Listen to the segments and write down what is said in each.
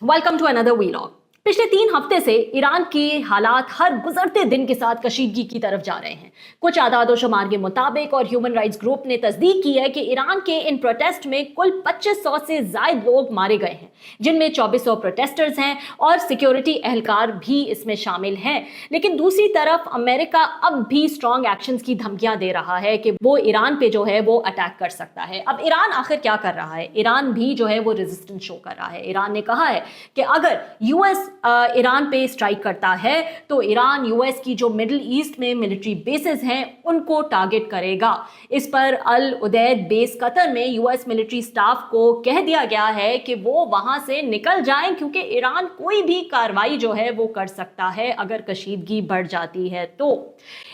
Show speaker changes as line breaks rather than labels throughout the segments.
Welcome to another vlog. पिछले 3 हफ्ते से ईरान के हालात हर गुजरते दिन के साथ कशीदगी की तरफ जा रहे हैं। कुछ आदाद शुमार के मुताबिक और ह्यूमन राइट्स ग्रुप ने तस्दीक की है कि ईरान के इन प्रोटेस्ट में कुल 2500 से ज्यादा लोग मारे गए हैं, जिनमें 2400 प्रोटेस्टर्स हैं और सिक्योरिटी एहलकार भी इसमें शामिल हैं। लेकिन दूसरी तरफ अमेरिका अब भी स्ट्रॉन्ग एक्शंस की धमकियां दे रहा है कि वो ईरान पे जो है वो अटैक कर सकता है। अब ईरान आखिर क्या कर रहा है? ईरान भी जो है वो रेजिस्टेंस शो कर रहा है। ईरान ने कहा है कि अगर यूएस ईरान पे स्ट्राइक करता है तो ईरान यूएस की जो मिडिल ईस्ट में मिलिट्री बेसेस हैं उनको टारगेट करेगा। इस पर अल उदैद बेस कतर में यूएस मिलिट्री स्टाफ को कह दिया गया है कि वो वहां से निकल जाएं, क्योंकि ईरान कोई भी कार्रवाई जो है वो कर सकता है अगर कशीदगी बढ़ जाती है तो।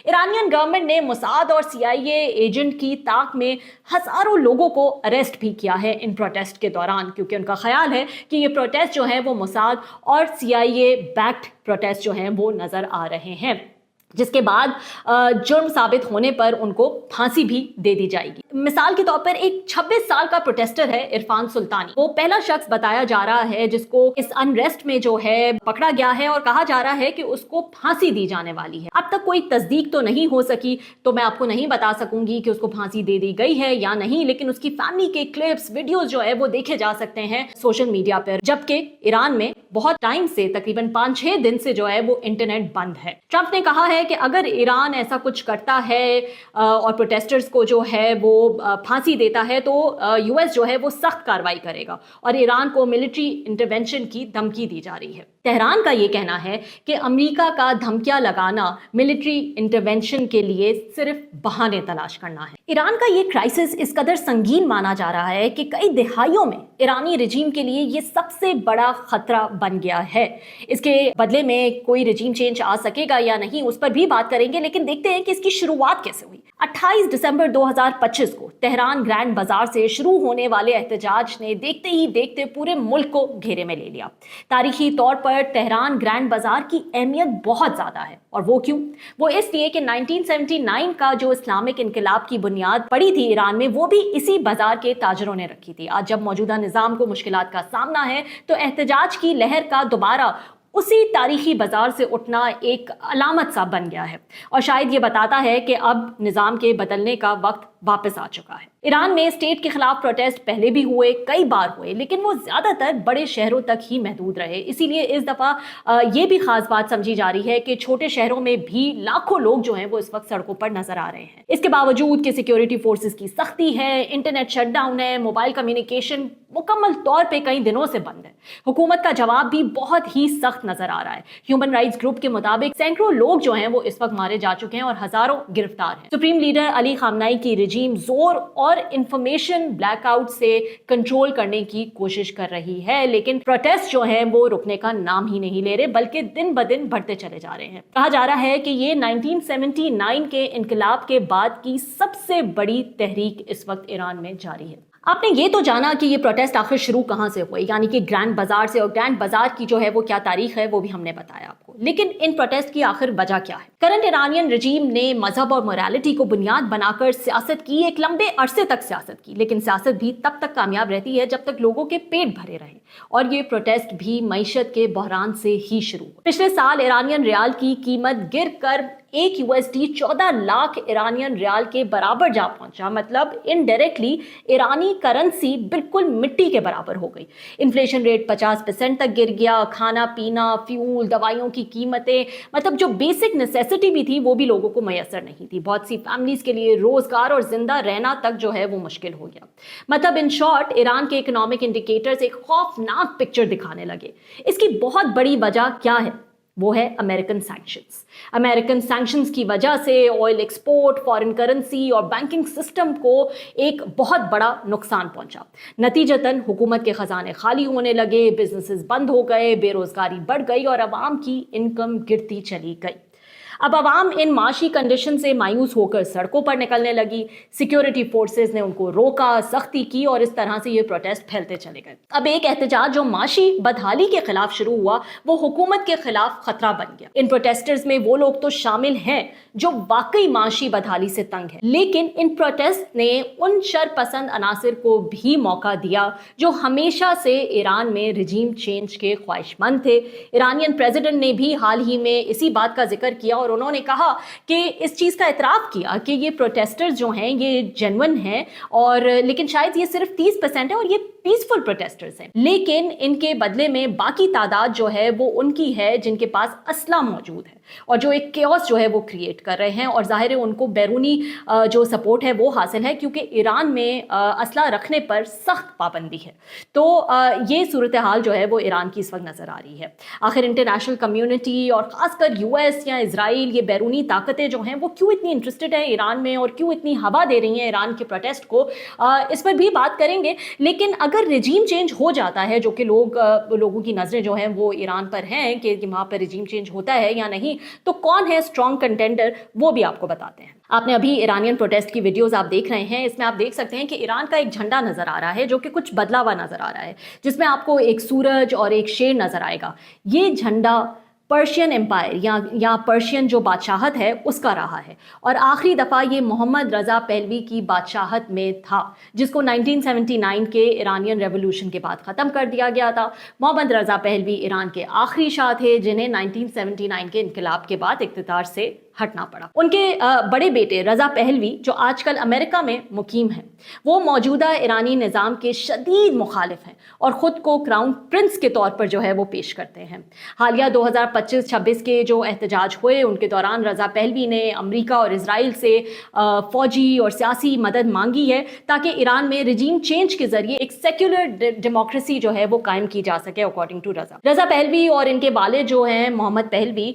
ईरानियन गवर्नमेंट ने मोसाद और सीआईए एजेंट की ताक में हजारों लोगों को अरेस्ट भी किया है इन प्रोटेस्ट के दौरान, क्योंकि उनका ख्याल है कि ये प्रोटेस्ट जो है वो मोसाद और सीआईए बैक्ड प्रोटेस्ट जो हैं वो नजर आ रहे हैं, जिसके बाद जुर्म साबित होने पर उनको फांसी भी दे दी जाएगी। मिसाल के तौर पर एक 26 साल का प्रोटेस्टर है इरफान सुल्तानी। वो पहला शख्स बताया जा रहा है जिसको इस अनरेस्ट में जो है पकड़ा गया है और कहा जा रहा है कि उसको फांसी दी जाने वाली है। अब तक कोई तस्दीक तो नहीं हो सकी, तो मैं आपको नहीं बता सकूंगी कि उसको फांसी दे दी गई है या नहीं, लेकिन उसकी फैमिली के क्लिप्स वीडियोस जो है वो देखे जा सकते हैं सोशल मीडिया पर। जबकि ईरान में बहुत टाइम से, तकरीबन 5-6 दिन से जो है वो इंटरनेट बंद है। ट्रंप ने कहा है कि अगर ईरान ऐसा कुछ करता है और प्रोटेस्टर्स को जो है वो फांसी देता है तो यूएस जो है वो सख्त कार्रवाई करेगा और ईरान को मिलिट्री इंटरवेंशन की धमकी दी जा रही है। तेहरान का ये कहना है कि अमेरिका का धमकियां लगाना मिलिट्री इंटरवेंशन के लिए सिर्फ बहाने तलाश करना है। ईरान का ये क्राइसिस इस कदर संगीन माना जा रहा है कि कई दिहाइयों में ईरानी रजीम के लिए ये सबसे बड़ा खतरा बन गया है। इसके बदले में कोई रजीम चेंज आ सकेगा या नहीं, उस पर भी बात करेंगे, लेकिन देखते हैं कि इसकी शुरुआत कैसे हुई। 28 दिसंबर 2025 को तेहरान ग्रैंड बाजार से शुरू होने वाले एहतजाज ने देखते ही देखते पूरे मुल्क को घेरे में ले लिया। तारीखी तौर पर तेहरान ग्रैंड बाजार की अहमियत बहुत ज्यादा है, और वो क्यों? वो इसलिए कि 1979 का जो इस्लामिक इनकलाब की बुनियाद पड़ी थी ईरान में, वो भी इसी बाजार के ताजरों ने रखी थी। आज जब मौजूदा निजाम को मुश्किलात का सामना है तो एहतजाज की लहर का दोबारा उसी तारीखी बाजार से उठना एक अलामत सा बन गया है, और शायद ये बताता है कि अब निजाम के बदलने का वक्त वापस आ चुका है। ईरान में स्टेट के खिलाफ प्रोटेस्ट पहले भी हुए, कई बार हुए, लेकिन वो ज्यादातर बड़े शहरों तक ही महदूद रहे। इसीलिए इस दफा ये भी खास बात समझी जा रही है कि छोटे शहरों में भी लाखों लोग जो हैं वो इस वक्त सड़कों पर नजर आ रहे हैं। इसके बावजूद कि सिक्योरिटी फोर्सेस की सख्ती है, इंटरनेट शटडाउन है, मोबाइल कम्युनिकेशन मुकम्मल तौर पे कई दिनों से बंद है। हुकूमत का जवाब भी बहुत ही सख्त नजर आ रहा है। ह्यूमन राइट्स ग्रुप के मुताबिक सैकड़ों लोग जो हैं वो इस वक्त मारे जा चुके हैं और हजारों गिरफ्तार हैं। सुप्रीम लीडर अली खामनाई की रजीम जोर और इंफॉर्मेशन ब्लैकआउट से कंट्रोल करने की कोशिश कर रही है, लेकिन प्रोटेस्ट जो हैं वो रुकने का नाम ही नहीं ले रहे, बल्कि दिन ब दिन बढ़ते चले जा रहे हैं। कहा जा रहा है कि ये 1979 के इनकलाब के बाद की सबसे बड़ी तहरीक इस वक्त ईरान में जारी है। आपने ये तो जाना कि ये प्रोटेस्ट आखिर शुरू कहां से हुए, यानी कि ग्रैंड बाजार से, और ग्रैंड बाजार की जो है वो क्या तारीख है वो भी हमने बताया आपको। लेकिन इन प्रोटेस्ट की आखिर वजह क्या है? करंट ईरानियन रजीम ने मजहब और मोरालिटी को बुनियाद बनाकर सियासत की, एक लंबे अरसे तक सियासत की, लेकिन सियासत भी तब तक कामयाब रहती है जब तक लोगों के पेट भरे रहे, और ये प्रोटेस्ट भी मईशत के बहरान से ही शुरू हुआ। पिछले साल ईरानियन रियाल की कीमत गिर कर एक यूएसडी 14 लाख ईरानियन रियाल के बराबर जा पहुंचा। मतलब इनडायरेक्टली ईरानी करेंसी बिल्कुल मिट्टी के बराबर हो गई। इन्फ्लेशन रेट 50% तक गिर गया। खाना पीना, फ्यूल, दवाइयों की कीमतें, मतलब जो बेसिक नेसेसिटी भी थी वो भी लोगों को मैसर नहीं थी। बहुत सी फैमिलीज के लिए रोजगार और जिंदा रहना तक जो है वो मुश्किल हो गया। मतलब इन शॉर्ट ईरान के इकोनॉमिक इंडिकेटर्स एक खौफनाक पिक्चर दिखाने लगे। इसकी बहुत बड़ी वजह क्या है? वो है अमेरिकन सैंक्शंस। अमेरिकन सैंक्शंस की वजह से ऑयल एक्सपोर्ट, फॉरेन करेंसी और बैंकिंग सिस्टम को एक बहुत बड़ा नुकसान पहुंचा। नतीजतन हुकूमत के खजाने खाली होने लगे, बिजनेसेस बंद हो गए, बेरोजगारी बढ़ गई और आवाम की इनकम गिरती चली गई। अब अवाम इन माशी कंडीशन से मायूस होकर सड़कों पर निकलने लगी, सिक्योरिटी फोर्सेज ने उनको रोका, सख्ती की और इस तरह से ये प्रोटेस्ट फैलते चले गए। अब एक एहतजाज जो माशी बदहाली के खिलाफ शुरू हुआ वो हुकूमत के खिलाफ खतरा बन गया। इन प्रोटेस्टर्स में वो लोग तो शामिल हैं जो वाकई माशी बदहाली से तंग है, लेकिन इन प्रोटेस्ट ने उन शरपसंद अनासिर को भी मौका दिया जो हमेशा से ईरान में रिजीम चेंज के ख्वाहिशमंद थे। ईरानियन प्रेसिडेंट ने भी हाल ही में इसी बात का जिक्र किया और उन्होंने कहा कि इस चीज़ का इतराफ़ किया कि ये प्रोटेस्टर्स जो हैं ये जेन्युइन हैं, और लेकिन शायद ये सिर्फ 30% है और ये पीसफुल प्रोटेस्टर्स हैं, लेकिन इनके बदले में बाकी तादाद जो है वो उनकी है जिनके पास असला मौजूद है और जो एक केओस जो है वो क्रिएट कर रहे हैं। और जाहिर है उनको बैरूनी जो सपोर्ट है वो हासिल है क्योंकि ईरान में असला रखने पर सख्त पाबंदी है। तो ये सूरत हाल जो है वो ईरान की इस वक्त नज़र आ रही है। आखिर इंटरनेशनल कम्युनिटी और ख़ासकर US या इजराइल, ये बैरूनी ताकतें जो हैं वो क्यों इतनी इंटरेस्टेड है ईरान में और क्यों इतनी हवा दे रही हैं ईरान के प्रोटेस्ट को, इस पर भी बात करेंगे। लेकिन अगर रिजीम चेंज हो जाता है, जो कि लोगों की नज़रें जो हैं वो ईरान पर हैं कि वहाँ पर रिजीम चेंज होता है या नहीं, तो कौन है स्ट्रॉन्ग कंटेंडर, वो भी आपको बताते हैं। आपने अभी ईरानियन प्रोटेस्ट की वीडियोस आप देख रहे हैं, इसमें आप देख सकते हैं कि ईरान का एक झंडा नजर आ रहा है जो कि कुछ बदला हुआ नजर आ रहा है, जिसमें आपको एक सूरज और एक शेर नजर आएगा। ये झंडा पर्शियन एम्पायर या पर्शियन जो बादशाहत है उसका रहा है, और आखिरी दफ़ा ये मोहम्मद रज़ा पहलवी की बादशाहत में था, जिसको 1979 के ईरानियन रेवोल्यूशन के बाद ख़त्म कर दिया गया था। मोहम्मद रज़ा पहलवी ईरान के आखिरी शाह थे जिन्हें 1979 के इनकलाब के बाद इक़्तिदार से हटना पड़ा। उनके बड़े बेटे रज़ा पहलवी जो आजकल अमेरिका में मुकीम हैं, वो मौजूदा ईरानी निज़ाम के शदीद मुखालिफ हैं और ख़ुद को क्राउन प्रिंस के तौर पर जो है वो पेश करते हैं। हालिया 2025-26 के जो एहतजाज हुए उनके दौरान रज़ा पहलवी ने अमेरिका और इजराइल से फ़ौजी और सियासी मदद मांगी है ताकि ईरान में रिजीम चेंज के ज़रिए एक सेक्युलर डेमोक्रेसी जो है वो कायम की जा सके। अकॉर्डिंग टू रज़ा पहलवी और इनके वालिद जो हैं मोहम्मद पहलवी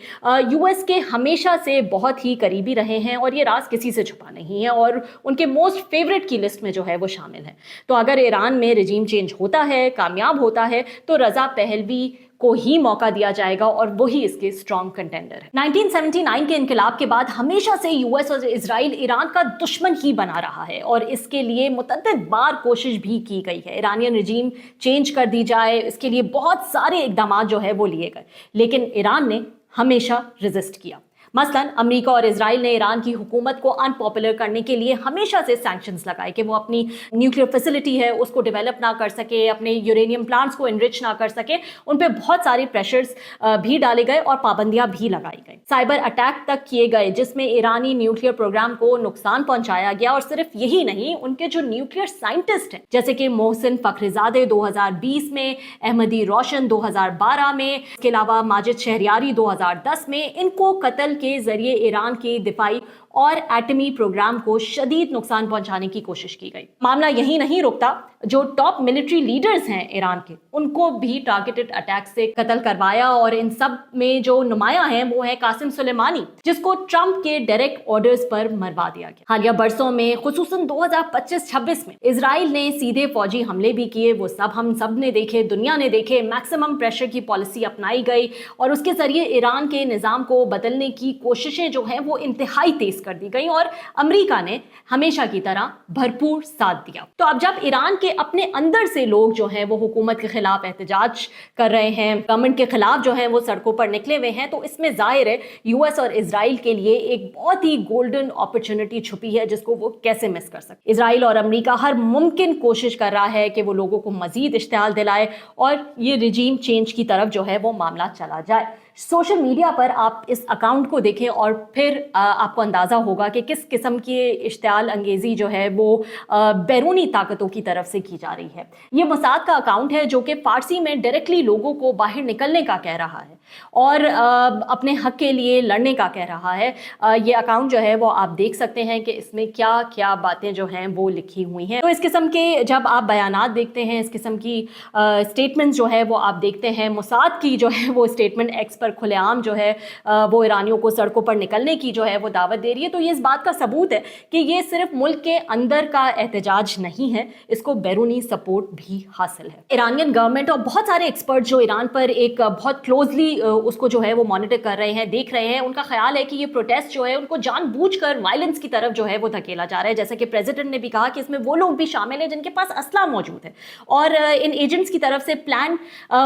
US के हमेशा से बहुत ही करीबी रहे हैं और ये राज किसी से छुपा नहीं है और उनके मोस्ट फेवरेट की लिस्ट में जो है वो शामिल है। तो अगर ईरान में रिजीम चेंज होता है, कामयाब होता है, तो रज़ा पहलवी को ही मौका दिया जाएगा और वही इसके स्ट्रॉन्ग कंटेंडर है। 1979 के इनकलाब के बाद हमेशा से US और इजराइल ईरान का दुश्मन ही बना रहा है और इसके लिए मुतअद्दिद बार कोशिश भी की गई है। ईरानियन रिजीम चेंज कर दी जाए, इसके लिए बहुत सारे इक़दाम जो है वो लिए गए, लेकिन ईरान ने हमेशा रेजिस्ट किया। मसलन अमेरिका और इजराइल ने ईरान की हुकूमत को अनपॉपुलर करने के लिए हमेशा से सैंक्शंस लगाए कि वो अपनी न्यूक्लियर फैसिलिटी है उसको डेवलप ना कर सके, अपने यूरेनियम प्लांट्स को इनरिच ना कर सके। उन पे बहुत सारे प्रेशर्स भी डाले गए और पाबंदियां भी लगाई गई। साइबर अटैक तक किए गए जिसमें ईरानी न्यूक्लियर प्रोग्राम को नुकसान पहुंचाया गया। और सिर्फ यही नहीं, उनके जो न्यूक्लियर साइंटिस्ट हैं जैसे कि मोहसिन फखरीजादे 2020 में, अहमदी रोशन 2012 में, इसके अलावा माजिद शहरियारी 2010 में, इनको कत्ल के जरिए ईरान के दिफाई और एटमी प्रोग्राम को शदीद नुकसान पहुंचाने की कोशिश की गई। मामला यही नहीं रुकता, जो टॉप मिलिट्री लीडर्स हैं ईरान के, उनको भी टारगेटेड अटैक से कत्ल करवाया। और इन सब में जो नुमायां हैं वो है कासिम सुलेमानी, जिसको ट्रंप के डायरेक्ट ऑर्डर्स पर मरवा दिया गया। हालिया बरसों में, खुसूसन 2025-26 में इजराइल ने सीधे फौजी हमले भी किए। वो सब हम सब ने देखे, दुनिया ने देखे। मैक्सिमम प्रेशर की पॉलिसी अपनाई गई और उसके जरिए ईरान के निज़ाम को बदलने की कोशिशें जो हैं वो इंतहाई तेज कर दी गई और अमेरिका ने हमेशा की तरह भरपूर साथ दिया। तो अब जब ईरान के अपने अंदर से लोग जो हैं वो हुकूमत के खिलाफ एहतजाज कर रहे हैं, गवर्नमेंट के खिलाफ जो हैं वो सड़कों पर निकले हुए हैं, तो इसमें जाहिर है US और इजराइल के लिए एक बहुत ही गोल्डन अपॉर्चुनिटी छुपी है जिसको वो कैसे मिस कर सकते। इजराइल और अमेरिका हर मुमकिन कोशिश कर रहा है कि वो लोगों को मजीद इश्तियाल दिलाए और ये रिजीम चेंज की तरफ जो है वो मामला चला जाए। सोशल मीडिया पर आप इस अकाउंट को देखें और फिर आपको अंदाज़ा होगा कि किस किस्म की इश्तियाल अंगेज़ी जो है वो बैरूनी ताकतों की तरफ से की जा रही है। ये मोसाद का अकाउंट है जो कि फ़ारसी में डायरेक्टली लोगों को बाहर निकलने का कह रहा है और अपने हक के लिए लड़ने का कह रहा है। ये अकाउंट जो है वो आप देख सकते हैं कि इसमें क्या क्या बातें जो हैं वो लिखी हुई हैं। तो इस किस्म के जब आप बयानात देखते हैं, इस किस्म की स्टेटमेंट्स जो है वो आप देखते हैं, मोसाद की जो है वो स्टेटमेंट एक्स पर पर खुलेआम जो है वो ईरानियों को सड़कों पर निकलने की जो है वो दावत दे रही है, तो ये इस बात का सबूत है कि ये सिर्फ मुल्क के अंदर का एहतजाज नहीं है, इसको बैरूनी सपोर्ट भी हासिल है। ईरानियन गवर्नमेंट और बहुत सारे एक्सपर्ट जो ईरान पर एक बहुत क्लोजली उसको जो है वो मॉनिटर कर रहे हैं, देख रहे हैं, उनका ख्याल है कि ये प्रोटेस्ट जो है उनको जानबूझकर वायलेंस की तरफ जो है वो धकेला जा रहा है। जैसा कि प्रेसिडेंट ने भी कहा कि इसमें वो लोग भी शामिल हैं जिनके पास असला मौजूद है और इन एजेंट्स की तरफ से प्लान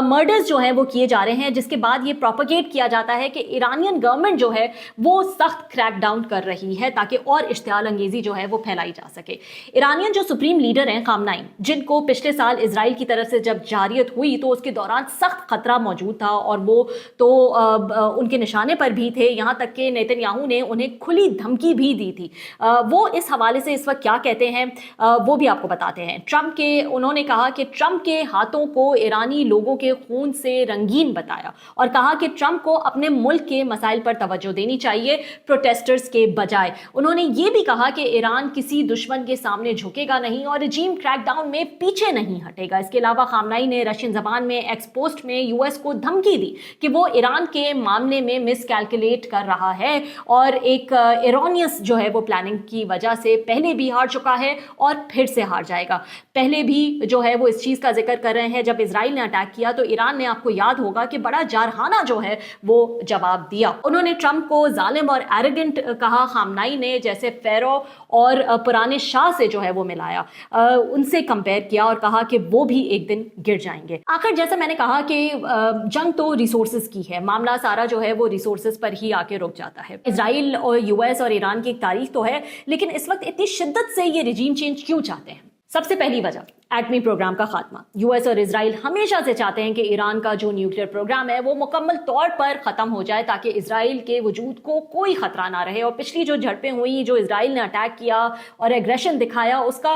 मर्डर्स जो है वो किए जा रहे हैं, जिसके बाद ये प्रोपेगेट किया जाता है कि ईरानियन गवर्नमेंट जो है वो सख्त क्रैकडाउन कर रही है ताकि और इश्तियाल अंगेजी जो है वो फैलाई जा सके। ईरानियन जो सुप्रीम लीडर हैं खामनाई, जिनको पिछले साल इजराइल की तरफ से जब जारियत हुई तो उसके दौरान सख्त खतरा मौजूद था और वो तो उनके निशाने पर भी थे, यहाँ तक कि नेतन्याहू ने उन्हें खुली धमकी भी दी थी। वो इस हवाले से इस वक्त क्या कहते हैं वो भी आपको बताते हैं। उन्होंने कहा कि ट्रंप के हाथों को ईरानी लोगों के खून से रंगीन बताया और कहा कि ट्रंप को अपने मुल्क के मसाइल पर तवज्जो देनी चाहिए प्रोटेस्टर्स के बजाय। उन्होंने ये भी कहा कि ईरान किसी दुश्मन के सामने झुकेगा नहीं और रजीम क्रैकडाउन में पीछे नहीं हटेगा। इसके अलावा खामनाई ने रशियन जबान में एक्स पोस्ट में यूएस को धमकी दी कि वो ईरान के मामले में मिसकैलकुलेट कर रहा है और एक एरोनियस जो है वो प्लानिंग की वजह से पहले भी हार चुका है और फिर से हार जाएगा। पहले भी जो है वो इस चीज़ का जिक्र कर रहे हैं, जब इजराइल ने अटैक किया तो ईरान ने, आपको याद होगा, कि बड़ा जारहाना जो है वो जवाब दिया। उन्होंने ट्रंप को जालिम और एरोगेंट कहा। खामनाई ने जैसे फेरो और पुराने शाह से जो है वो मिलाया, उनसे कंपेयर किया और कहा कि वो भी एक दिन गिर जाएंगे। आखिर जैसे मैंने कहा कि जंग तो रिसोर्सेज की है, मामला सारा जो है वो रिसोर्सेज पर ही आके रुक जाता है। इजराइल और यूएस और ईरान की एक तारीख तो है, लेकिन इस वक्त इतनी शिद्दत से ये रिजीम चेंज क्यों चाहते हैं? सबसे पहली वजह एटमी प्रोग्राम का खात्मा। यूएस और इजराइल हमेशा से चाहते हैं कि ईरान का जो न्यूक्लियर प्रोग्राम है वो मुकम्मल तौर पर खत्म हो जाए ताकि इजराइल के वजूद को कोई खतरा ना रहे। और पिछली जो झड़पें हुई, जो इजराइल ने अटैक किया और एग्रेशन दिखाया, उसका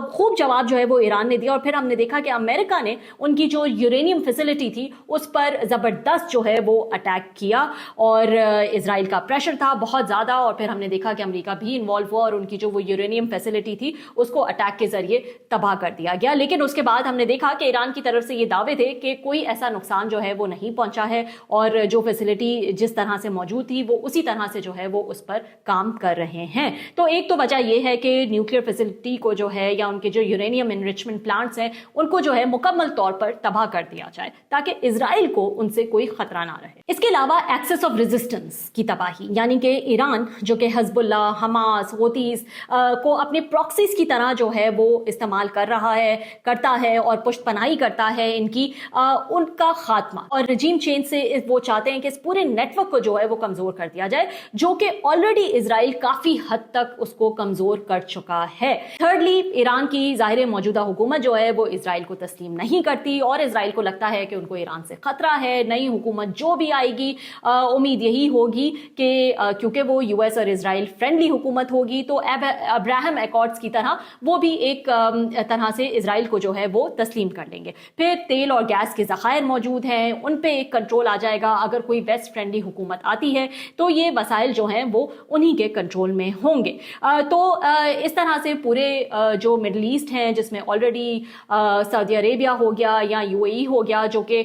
खूब जवाब जो है वो ईरान ने दिया। और फिर हमने देखा कि अमेरिका ने उनकी जो यूरेनियम फैसिलिटी थी उस पर जबरदस्त जो है वो अटैक किया और इजराइल का प्रेशर था बहुत ज्यादा। और फिर हमने देखा कि अमेरिका भी इन्वॉल्व हुआ और उनकी जो वो यूरेनियम फैसिलिटी थी उसको अटैक के जरिए तबाह कर दिया गया। लेकिन उसके बाद हमने देखा कि ईरान की तरफ से ये दावे थे कि कोई ऐसा नुकसान जो है वो नहीं पहुंचा है और जो फैसिलिटी जिस तरह से मौजूद थी वो उसी तरह से जो है वो उस पर काम कर रहे हैं। तो एक तो वजह ये है कि न्यूक्लियर फैसिलिटी को जो है या उनके जो यूरेनियम एनरिचमेंट प्लांट्स हैं उनको जो है मुकम्मल तौर पर तबाह कर दिया जाए ताकि इजराइल को उनसे कोई खतरा ना रहे। इसके अलावा एक्सेस ऑफ रेजिस्टेंस की तबाही, यानी कि ईरान जो कि हिजबुल्ला, हमास, हूतीस को अपने प्रॉक्सीज की तरह जो है वो इस्तेमाल करता है और पुष्टपनाही करता है इनकी, उनका खात्मा और रजीम चेंज से वो चाहते हैं कि इस पूरे नेटवर्क को जो है वो कमजोर कर दिया जाए, जो कि ऑलरेडी इजराइल काफी हद तक उसको कमजोर कर चुका है। थर्डली, ईरान की जाहिर मौजूदा हुकूमत जो है वो इजराइल को तस्लीम नहीं करती और इजराइल को लगता है कि उनको ईरान से खतरा है। नई हुकूमत जो भी आएगी उम्मीद यही होगी कि क्योंकि वो यूएस और इजराइल फ्रेंडली हुकूमत होगी तो अब्राहम एकॉर्ड्स की तरह वो भी एक तरह से इजराइल को जो है वो तस्लीम कर लेंगे। फिर तेल और गैस के ज़खायर मौजूद हैं, उन पे एक कंट्रोल आ जाएगा। अगर कोई वेस्ट फ्रेंडली हुकूमत आती है तो ये वसाइल जो हैं वो उन्हीं के कंट्रोल में होंगे। तो इस तरह से पूरे जो मिडल ईस्ट हैं, जिसमें ऑलरेडी सऊदी अरेबिया हो गया या यूएई हो गया जो कि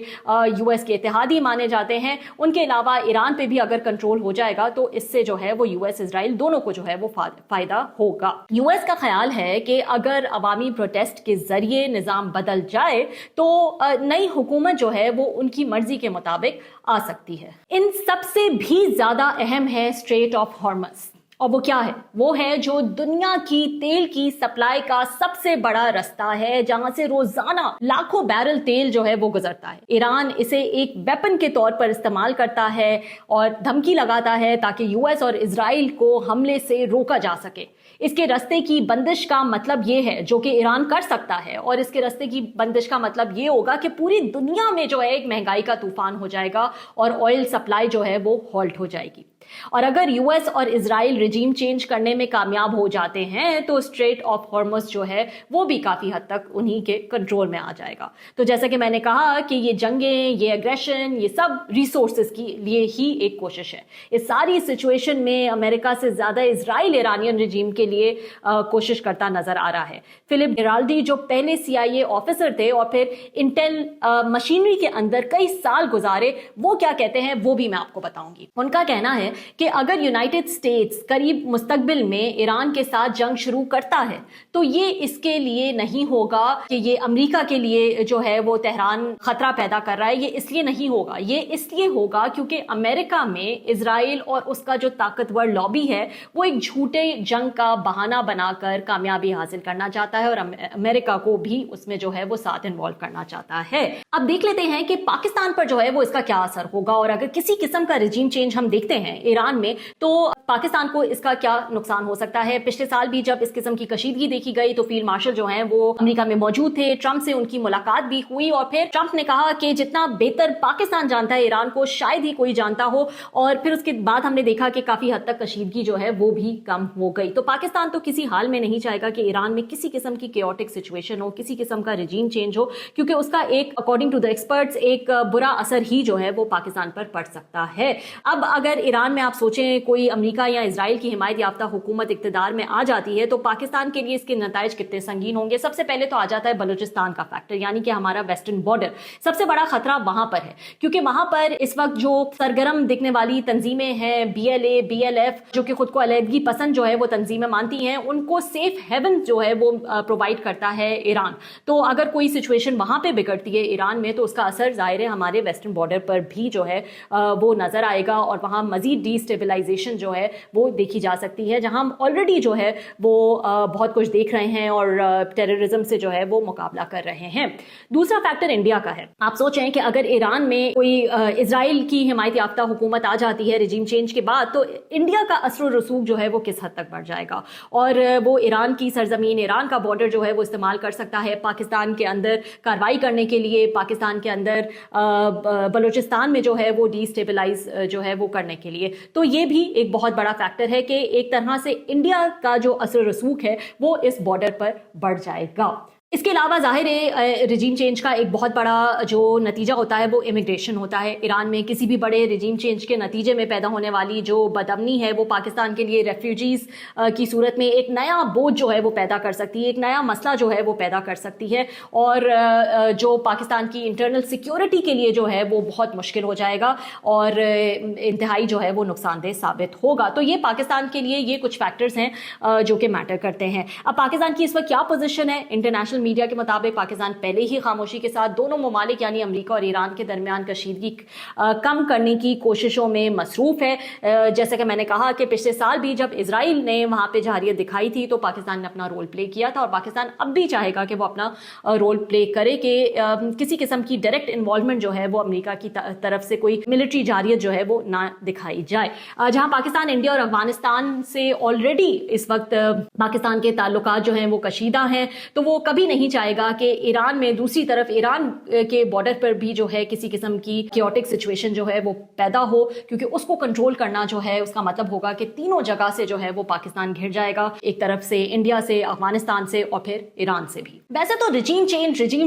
यूएस के इत्तेहादी माने जाते हैं, उनके अलावा ईरान पे भी अगर कंट्रोल हो जाएगा तो इससे जो है वो यूएस इजराइल दोनों को जो है वो फायदा होगा। यूएस का ख्याल है कि अगर अवामी प्रोटेस्ट के जरिए निजाम बदल जाए तो नई हुकूमत जो है वो उनकी मर्जी के मुताबिक आ सकती है। इन सबसे भी ज्यादा अहम है स्ट्रेट ऑफ हॉर्मस, और वो क्या है? वो है जो दुनिया की तेल की सप्लाई का सबसे बड़ा रास्ता है, जहां से रोजाना लाखों बैरल तेल जो है वो गुजरता है। ईरान इसे एक वेपन के तौर पर इस्तेमाल करता है और धमकी लगाता है ताकि यूएस और इजराइल को हमले से रोका जा सके। इसके रास्ते की बंदिश का मतलब ये है, जो कि ईरान कर सकता है, और इसके रास्ते की बंदिश का मतलब ये होगा कि पूरी दुनिया में जो है एक महंगाई का तूफान हो जाएगा और ऑयल सप्लाई जो है वो हॉल्ट हो जाएगी। और अगर यूएस और इजराइल रिजीम चेंज करने में कामयाब हो जाते हैं तो स्ट्रेट ऑफ हॉर्मुज़ जो है वो भी काफ़ी हद तक उन्हीं के कंट्रोल में आ जाएगा। तो जैसा कि मैंने कहा कि ये जंगें, ये एग्रेशन, ये सब रिसोर्सेज के लिए ही एक कोशिश है। इस सारी सिचुएशन में अमेरिका से ज़्यादा इजराइल ईरानियन रिजीम के लिए कोशिश करता नजर आ रहा है। फिलिप गिराल्डी जो पहले CIA ऑफिसर थे और फिर इंटेल मशीनरी के अंदर कई साल गुजारे, वो क्या कहते हैं वो भी मैं आपको बताऊंगी। उनका कहना है कि अगर यूनाइटेड स्टेट्स करीब मुस्तकबिल में ईरान के साथ जंग शुरू करता है तो ये इसके लिए नहीं होगा कि ये अमेरिका के लिए जो है वो तेहरान खतरा पैदा कर रहा है, ये इसलिए नहीं होगा, ये इसलिए होगा क्योंकि अमेरिका में इजराइल और उसका जो ताकतवर लॉबी है वो एक झूठे जंग का बहाना बनाकर कामयाबी हासिल करना चाहता है और अमेरिका को भी उसमें जो है वो साथ इन्वॉल्व करना चाहता है। अब देख लेते हैं कि पाकिस्तान पर जो है वो इसका क्या असर होगा, और अगर किसी किस्म का रिजीम चेंज हम देखते हैं ईरान में तो पाकिस्तान को इसका क्या नुकसान हो सकता है। पिछले साल भी जब इस किस्म की कशीदगी देखी गई तो फील्ड मार्शल जो हैं वो अमेरिका में मौजूद थे, ट्रंप से उनकी मुलाकात भी हुई और फिर ट्रंप ने कहा कि जितना बेहतर पाकिस्तान जानता है ईरान को शायद ही कोई जानता हो, और फिर उसके बाद हमने देखा कि काफी हद तक कशीदगी जो है वो भी कम हो गई। तो पाकिस्तान तो किसी हाल में नहीं चाहेगा कि ईरान में किसी किस्म की केओटिक सिचुएशन हो, किसी किस्म का रिजीम चेंज हो, क्योंकि उसका एक अकॉर्डिंग टू द एक्सपर्ट्स एक बुरा असर ही जो है वो पाकिस्तान पर पड़ सकता है। अब अगर ईरान में आप सोचें कोई अमेरिका या इजराइल की हिमायत याफ्ता हुकूमत इक्तदार में आ जाती है तो पाकिस्तान के लिए इसके नताइज कितने संगीन होंगे। सबसे पहले तो आ जाता है बलूचिस्तान का फैक्टर, यानी कि हमारा वेस्टर्न बॉर्डर। सबसे बड़ा खतरा वहां पर है क्योंकि वहां पर इस वक्त जो सरगर्म दिखने वाली तंजीमें हैं, BLA, BLF, जो कि खुद को अलहदगी पसंद जो है वो तंजीमें मानती हैं, उनको सेफ हेवन जो है वो प्रोवाइड करता है ईरान। तो अगर कोई सिचुएशन वहां पे बिगड़ती है ईरान में तो उसका असर जाहिर है हमारे वेस्टर्न बॉर्डर पर भी जो है वो नजर आएगा और वहां मजीद डिस्टेबलाइजेशन जो है वो देखी जा सकती है, जहां हम ऑलरेडी जो है वो बहुत कुछ देख रहे हैं और टेररिज्म से जो है वो मुकाबला कर रहे हैं। दूसरा फैक्टर इंडिया का है। आप सोचें कि अगर ईरान में कोई इजराइल की हिमायत याफ्ता हुकूमत आ जाती है रिजीम चेंज के बाद तो इंडिया का असर और रसूख जो है वो किस हद तक बढ़ जाएगा, और वो ईरान की सरजमीन, ईरान का बॉर्डर जो है वो इस्तेमाल कर सकता है पाकिस्तान के अंदर कार्रवाई करने के लिए, पाकिस्तान के अंदर बलूचिस्तान में जो है वो डिस्टेबलाइज जो है वो करने के लिए। तो ये भी एक बहुत बड़ा फैक्टर है कि एक तरह से इंडिया का जो असर रसूख है वो इस बॉर्डर पर बढ़ जाएगा। इसके अलावा जाहिर है रिजीम चेंज का एक बहुत बड़ा जो नतीजा होता है वो इमिग्रेशन होता है। ईरान में किसी भी बड़े रिजीम चेंज के नतीजे में पैदा होने वाली जो बदअमनी है वो पाकिस्तान के लिए रेफ्यूजीज की सूरत में एक नया बोझ जो है वो पैदा कर सकती है, एक नया मसला जो है वो पैदा कर सकती है, और जो पाकिस्तान की इंटरनल सिक्योरिटी के लिए जो है वो बहुत मुश्किल हो जाएगा और इंतहाई जो है वो नुकसानदेह साबित होगा। तो ये पाकिस्तान के लिए ये कुछ फैक्टर्स हैं जो कि मैटर करते हैं। अब पाकिस्तान की इस वक्त क्या पोजीशन है? इंटरनेशनल मीडिया के मुताबिक पाकिस्तान पहले ही खामोशी के साथ दोनों ममालिक यानी अमेरिका और ईरान के दरमियान कशीदगी कम करने की कोशिशों में मसरूफ है। जैसा कि मैंने कहा कि पिछले साल भी जब इजराइल ने वहां पे जहारियत दिखाई थी तो पाकिस्तान ने अपना रोल प्ले किया था और पाकिस्तान अब भी चाहेगा कि वो अपना रोल प्ले करे कि किसी किस्म की डायरेक्ट इन्वॉल्वमेंट जो है वो अमेरिका की तरफ से कोई मिलिट्री जारियत जो है वो ना दिखाई जाए। जहां पाकिस्तान, इंडिया और अफगानिस्तान से ऑलरेडी इस वक्त पाकिस्तान के ताल्लुकात जो हैं वो कशीदा हैं, तो वो कभी नहीं चाहेगा कि ईरान में दूसरी तरफ ईरान के बॉर्डर पर भी जो है किसी किस्म की केओटिक सिचुएशन जो है वो पैदा हो, क्योंकि उसको कंट्रोल करना जो है उसका मतलब होगा कि तीनों जगह से जो है वो पाकिस्तान घिर जाएगा, एक तरफ से इंडिया से, अफगानिस्तान से और फिर ईरान से भी। वैसे तो रिजीम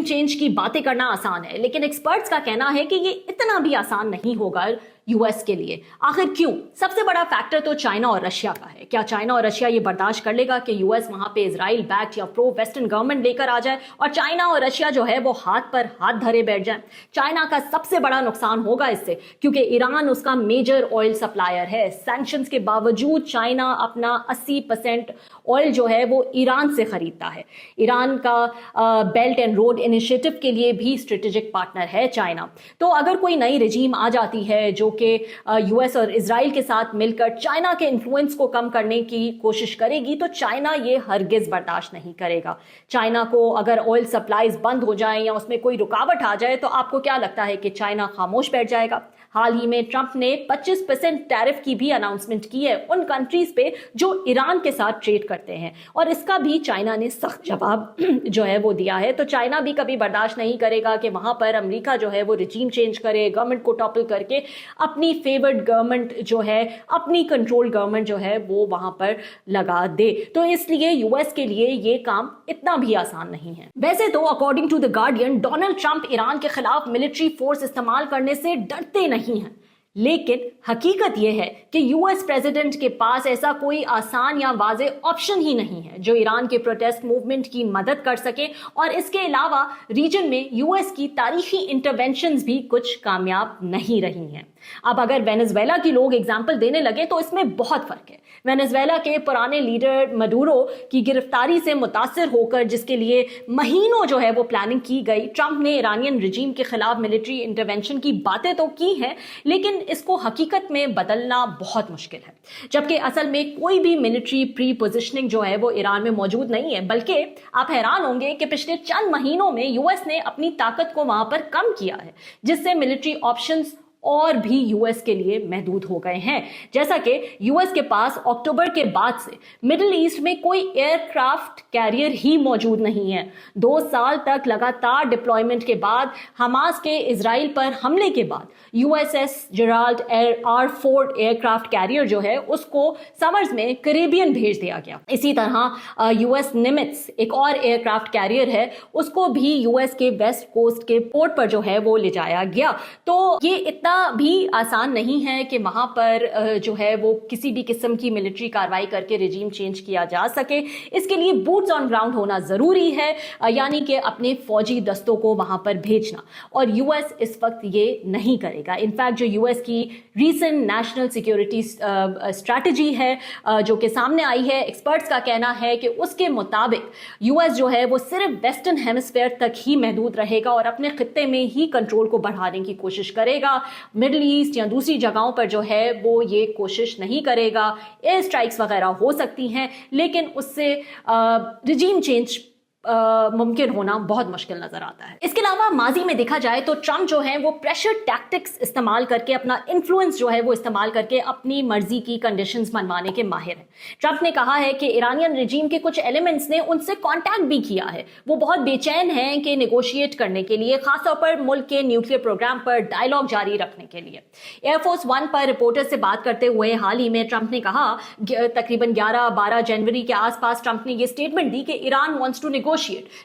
चेंज की बातें करना आसान है, लेकिन एक्सपर्ट्स का कहना है कि ये इतना भी आसान नहीं होगा यूएस के लिए। आखिर क्यों? सबसे बड़ा फैक्टर तो चाइना और रशिया का है। क्या चाइना और रशिया ये बर्दाश्त कर लेगा कि यूएस वहां पे इजराइल बैक्ड या प्रो वेस्टर्न गवर्नमेंट लेकर आ जाए और चाइना और रशिया जो है वो हाथ पर हाथ धरे बैठ जाए? चाइना का सबसे बड़ा नुकसान होगा इससे, क्योंकि ईरान उसका मेजर ऑयल सप्लायर है। सैंक्शंस के बावजूद चाइना अपना 80% ऑयल जो है वो ईरान से खरीदता है। ईरान का बेल्ट एंड रोड इनिशिएटिव के लिए भी स्ट्रेटेजिक पार्टनर है चाइना। तो अगर कोई नई रजीम आ जाती है जो कि यूएस और इजराइल के साथ मिलकर चाइना के इन्फ्लुएंस को कम करने की कोशिश करेगी, तो चाइना ये हरगिज बर्दाश्त नहीं करेगा। चाइना को तो अगर ऑयल सप्लाईज बंद हो जाएं या उसमें कोई रुकावट आ जाए तो आपको क्या लगता है कि चाइना खामोश बैठ जाएगा? हाल ही में ट्रंप ने 25% टैरिफ की भी अनाउंसमेंट की है उन कंट्रीज पे जो ईरान के साथ ट्रेड करते हैं, और इसका भी चाइना ने सख्त जवाब जो है वो दिया है। तो चाइना भी कभी बर्दाश्त नहीं करेगा कि वहां पर अमेरिका जो है वो रिजीम चेंज करे, गवर्नमेंट को टॉपल करके अपनी फेवर्ड गवर्नमेंट जो है, अपनी कंट्रोल गवर्नमेंट जो है वो वहां पर लगा दे। तो इसलिए यूएस के लिए ये काम इतना भी आसान नहीं है। वैसे तो according to the Guardian, Donald Trump Iran के खिलाफ मिलिट्री फोर्स इस्तेमाल करने से डरते नहीं हैं, लेकिन हकीकत यह है कि यूएस प्रेसिडेंट के पास ऐसा कोई आसान या वाज़े ऑप्शन ही नहीं है जो ईरान के प्रोटेस्ट मूवमेंट की मदद कर सके, और इसके अलावा रीजन में यूएस की तारीखी इंटरवेंशंस भी कुछ कामयाब नहीं रही हैं। अब अगर वेनेजुएला की लोग एग्जाम्पल देने लगे तो इसमें बहुत फर्क है। वेनेजुएला के पुराने लीडर मडूरो की गिरफ्तारी से मुतासिर होकर, जिसके लिए महीनों जो है वो प्लानिंग की गई, ट्रंप ने ईरानियन रिजीम के खिलाफ मिलिट्री इंटरवेंशन की बातें तो की हैं, लेकिन इसको हकीकत में बदलना बहुत मुश्किल है। जबकि असल में कोई भी मिलिट्री प्री पोजिशनिंग जो है वो ईरान में मौजूद नहीं है, बल्कि आप हैरान होंगे कि पिछले चंद महीनों में यूएस ने अपनी ताकत को वहां पर कम किया है, जिससे मिलिट्री ऑप्शंस और भी यूएस के लिए महदूद हो गए हैं। जैसा कि यूएस के पास अक्टूबर के बाद से मिडिल ईस्ट में कोई एयरक्राफ्ट कैरियर ही मौजूद नहीं है। 2 साल तक लगातार डिप्लॉयमेंट के बाद, हमास के इजराइल पर हमले के बाद, USS Gerald R4 aircraft carrier जो है उसको समर्स में कैरेबियन भेज दिया गया। इसी तरह यूएस निमित्स एक और एयरक्राफ्ट कैरियर है, उसको भी यूएस के वेस्ट कोस्ट के पोर्ट पर जो है वो ले जाया गया। तो ये इतना भी आसान नहीं है कि वहां पर जो है वो किसी भी किस्म की मिलिट्री कार्रवाई करके रिजीम चेंज किया जा सके। इसके लिए बूट्स ऑन ग्राउंड होना जरूरी है, यानी कि अपने फौजी दस्तों को वहां पर भेजना, और यूएस इस वक्त ये नहीं करेगा। इनफैक्ट जो यूएस की रीसेंट नेशनल सिक्योरिटी स्ट्रैटेजी है जो कि सामने आई है, एक्सपर्ट्स का कहना है कि उसके मुताबिक यूएस जो है वो सिर्फ वेस्टर्न हेमिस्फेयर तक ही महदूद रहेगा और अपने खित्ते में ही कंट्रोल को बढ़ाने की कोशिश करेगा। मिडिल ईस्ट या दूसरी जगहों पर जो है वो ये कोशिश नहीं करेगा। एयर स्ट्राइक्स वगैरह हो सकती हैं, लेकिन उससे रिजीम चेंज मुमकिन होना बहुत मुश्किल नजर आता है। इसके अलावा माजी में देखा जाए तो ट्रंप जो है वो प्रेशर टैक्टिक्स इस्तेमाल करके, अपना इन्फ्लुएंस जो है वो इस्तेमाल करके अपनी मर्जी की कंडीशंस मनवाने के माहिर हैं। ट्रंप ने कहा है कि ईरानियन रिजीम के कुछ एलिमेंट्स ने उनसे कांटेक्ट भी किया है, वो बहुत बेचैन हैं कि नेगोशिएट करने के लिए, खासतौर पर मुल्क के न्यूक्लियर प्रोग्राम पर डायलॉग जारी रखने के लिए। एयरफोर्स 1 पर रिपोर्टर से बात करते हुए हाल ही में ट्रंप ने कहा, तकरीबन 11-12 जनवरी के आसपास ट्रंप ने यह स्टेटमेंट दी कि Iran wants to negotiate,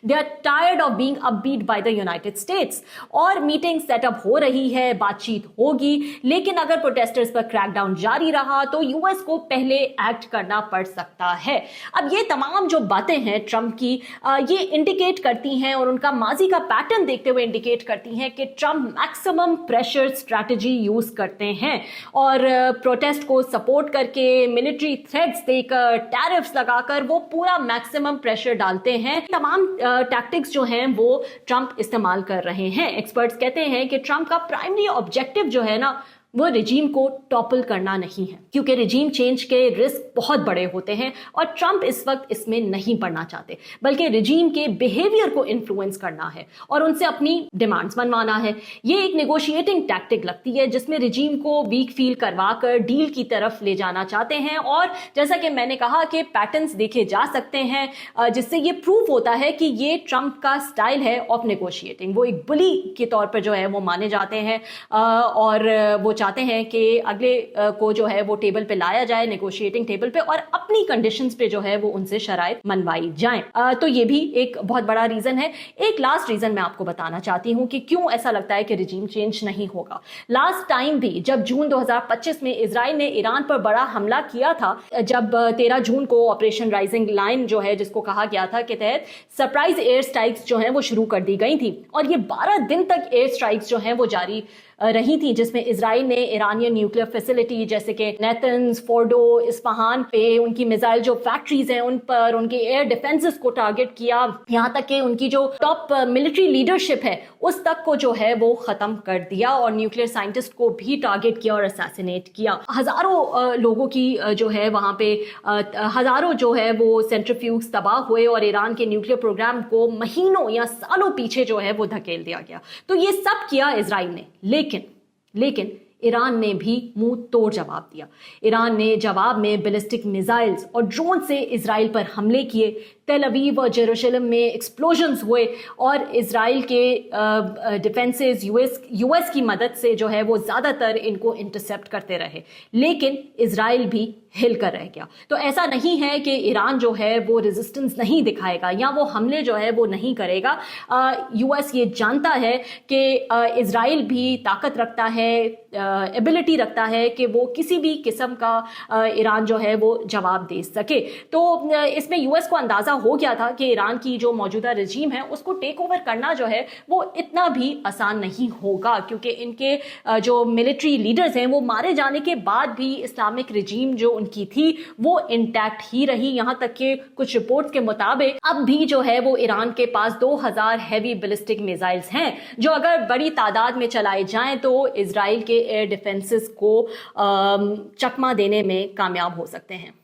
they are tired of being upbeat by the United States, और मीटिंग सेटअप हो रही है, बातचीत होगी, लेकिन अगर प्रोटेस्टर्स पर क्रैकडाउन जारी रहा तो यूएस को पहले एक्ट करना पड़ सकता है। अब ये तमाम जो बातें हैं ट्रंप की, ये इंडिकेट करती हैं और उनका माजी का पैटर्न देखते हुए इंडिकेट करती हैं कि Trump maximum pressure strategy use करते हैं और प्रोटेस्ट को सपोर्ट करके, मिलिट्री थ्रेट्स देकर, टैरिफ्स लगाकर वो पूरा मैक्सिमम प्रेशर डालते हैं। तमाम टैक्टिक्स जो हैं वो ट्रंप इस्तेमाल कर रहे हैं। एक्सपर्ट्स कहते हैं कि ट्रंप का प्राइमरी ऑब्जेक्टिव जो है ना वो रिजीम को टॉपल करना नहीं है, क्योंकि रिजीम चेंज के रिस्क बहुत बड़े होते हैं और ट्रंप इस वक्त इसमें नहीं पड़ना चाहते, बल्कि रिजीम के बिहेवियर को इन्फ्लुएंस करना है और उनसे अपनी डिमांड्स मनवाना है। ये एक नेगोशिएटिंग टैक्टिक लगती है जिसमें रिजीम को वीक फील करवा कर डील की तरफ ले जाना चाहते हैं, और जैसा कि मैंने कहा कि पैटर्न्स देखे जा सकते हैं जिससे ये प्रूव होता है कि ये ट्रंप का स्टाइल है ऑफ नेगोशिएटिंग। वो एक बुली के तौर पर जो है वो माने जाते हैं और वो चाहते हैं कि अगले को जो है वो टेबल पे लाया जाए, नेगोशिएटिंग टेबल पे, और अपनी कंडीशंस पे जो है वो उनसे शराइत मनवाई जाएं। तो ये भी एक बहुत बड़ा रीजन है। एक लास्ट रीजन मैं आपको बताना चाहती हूं कि क्यों ऐसा लगता है कि रिजीम चेंज नहीं होगा। लास्ट टाइम भी जब जून 2025 में इजराइल ने ईरान पर बड़ा हमला किया था, जब 13 जून को ऑपरेशन राइजिंग लाइन जो है, जिसको कहा गया था, के तहत सरप्राइज एयर स्ट्राइक्स जो है वो शुरू कर दी गई थी और ये 12 दिन तक एयर स्ट्राइक्स जो है वो जारी रही थी, जिसमें इजराइल ने ईरानियन न्यूक्लियर फैसिलिटी जैसे कि नेतन्स, फोर्डो, इस्फहान पे उनकी मिसाइल जो फैक्ट्रीज हैं उन पर उनके एयर डिफेंसेस को टारगेट किया, यहाँ तक कि उनकी जो टॉप मिलिट्री लीडरशिप है उस तक को जो है वो खत्म कर दिया और न्यूक्लियर साइंटिस्ट को भी टारगेट किया और असैसिनेट किया। हजारों लोगों की जो है वहां पे हजारों जो है वो सेंट्रीफ्यूज तबाह हुए और ईरान के न्यूक्लियर प्रोग्राम को महीनों या सालों पीछे जो है वो धकेल दिया गया। तो ये सब किया इजराइल ने, लेकिन ईरान ने भी मुंह तोड़ जवाब दिया। ईरान ने जवाब में बैलिस्टिक मिसाइल्स और ड्रोन से इजराइल पर हमले किए। तेल अवीव और जेरूशलम में एक्सप्लोजन्स हुए और इजराइल के डिफेंसेस यूएस की मदद से जो है वो ज़्यादातर इनको इंटरसेप्ट करते रहे, लेकिन इजराइल भी हिल कर रह गया। तो ऐसा नहीं है कि ईरान जो है वो रेजिस्टेंस नहीं दिखाएगा या वो हमले जो है वो नहीं करेगा। यूएस ये जानता है कि इजराइल भी ताकत रखता है, एबिलिटी रखता है कि वो किसी भी किस्म का ईरान जो है वो जवाब दे सके। तो इसमें यूएस को अंदाजा हो गया था कि ईरान की जो मौजूदा रजीम है उसको टेक ओवर करना जो है वो इतना भी आसान नहीं होगा, क्योंकि इनके जो मिलिट्री लीडर्स हैं वो मारे जाने के बाद भी इस्लामिक रजीम जो उनकी थी वो इंटैक्ट ही रही। यहां तक कि कुछ रिपोर्ट्स के मुताबिक अब भी जो है वो ईरान के पास 2000 हैवी बैलिस्टिक मिसाइल्स हैं, जो अगर बड़ी तादाद में चलाए जाएं तो इजराइल के एयर डिफेंसेस को चकमा देने में कामयाब हो सकते हैं।